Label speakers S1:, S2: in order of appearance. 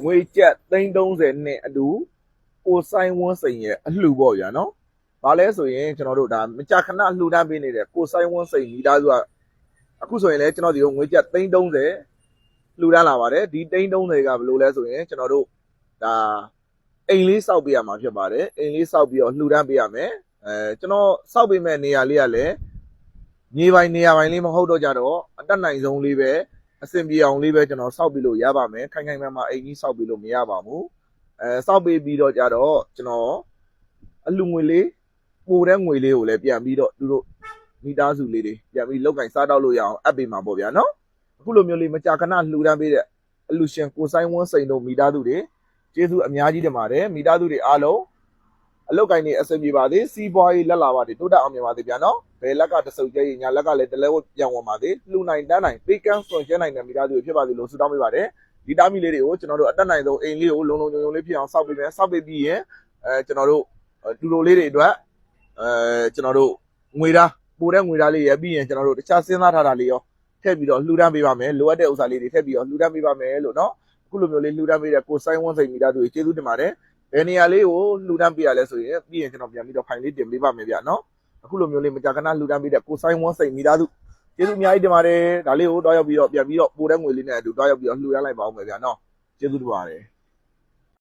S1: ငွေကျပ်330နဲ့အတူကိုဆိုင်ဝန်းစိန်ရဲ့အလှူပေါ့ဗျာနော်။ဘာလဲဆိုရင်ကျွန်တော်တို့ဒါမကြာခဏလှူဒန်းပေးနေတဲ့ကိုဆိုင်ဝန်းစိန်မိသားစုကအခုဆိုရင်လည်းကျွန်တော်ဒီကိုငွေကျပ်330လှူဒန်းလာပါတယ်။ဒီ330ကဘယ်လိုလဲဆိုရင်ကျွန်တော်တို့ဒါအိမ်လေးစောက်ပေးရမှာဖြစ်ပါတယ်။အိမ်လေးစောက်ပြီးတော့လှူဒန်းပေးရမယ်။ကျွန်တော်စောက်ပေးမဲ့နေရာလေးကလည်းမြေပိုင်းနေရာပိုင်းလေးမဟုတ်တော့ကြတော့အတက်နိုင်ဆုံးလေးပဲအဆင်ပြေအောင်လေးပဲကျွန်တော်စောက်ပြီးလို့ရပါမယ်ခိုင်ခိုင်မာမာအိမ်ကြီးစောက်ပြီးလို့မရပါဘူးစောက်ပေးပြီးတော့ကြတော့ကျွန်တော်အလူငွေလေးပိုတဲ့ငွေလေးကိုလည်းပြန်ပြီးတော့သူတို့မိသားစုလေးတွေပြန်ပြီးလောက်ကင်စားတော့လို့ရအောင်အပ်ပေးမှာပေါ့ဗျာနော်အခုလိုမျိုးလေးမကြာခဏလှူဒန်းပေးတဲ့အလူရှင်ကိုဆိုင်ဝန်းစိန်တို့မိသားစုတွေကျေးဇူးအများကြီးတင်ပါတယ်မိသားစုတွေအားလုံးအလောက်ကင်နေအဆင်ပြေပါသေးစီးပွားရေးလက်လာပါသေးတိုးတက်အောင်မြင်ပါသေးဗျာနော်ဘယ်လက်ကတဆုပ်ကျဲညာလက်ကလည်းတလဲဝပြန်ဝင်ပါသေးလှူနိုင်တန်းနိုင်ပေးကန်းဆွန်ကျဲနိုင်တဲ့မိသားစုတွေဖြစ်ပါသေးလို့ဆုတောင်းပေးပါတယ်ဒီတာမီလေးတွေကိုကျွန်တော်တို့အတက်နိုင်ဆုံးအိမ်လေးကိုလုံလုံချုံလေးဖြစ်အောင်စောက်ပေးမယ်စောက်ပေးပြီးရင်ကျွန်တော်တို့တူတိုလေးတွေအတွက်ကျွန်တော်တို့ငွေသားပိုတဲ့ငွေသားလေးရပြီးရင်ကျွန်တော်တို့တခြားစဉ်းစားထားတာလေးရောထည့်ပြီးတော့လှူဒန်းပေးပါမယ်လိုအပ်တဲ့ဥစ္စာလေးတွေထည့်ပြီးတော့လှူဒန်းပေးပါမယ်လို့နော်အခုလိုမျိုးလေးလှူဒန်းပေးတဲ့ကိုဆိုင်ဝန်းစိန်မိသားစုတွေကျေးဇူးတင်ပါတယ်ဘယ်နေရာလေးကိုလှူဒန်းပေးရလဲဆိုရင်ပြီးရင်ကျွန်တော်ပြန်ပြီးတော့ဖိုင်လေးတင်ပေးပါမယ်ဗျာနော်အခုလိုမျိုးလေးမကြာခဏလှူဒန်းပေးတဲ့ကိုဆိုင်ဝန်းစိန်မိသားစုကျေးဇူးအများကြီးတင်ပါတယ်ဒါလေးကိုတွားရောက်ပြီးတော့ပြန်ပြီးတော့ပိုတဲ့ငွေလေးနဲ့အတူတွားရောက်ပြီးတော့လှူဒန်းလိုက်ပါဦးမယ်ဗျာနော်ကျေးဇူးတင်ပါတယ်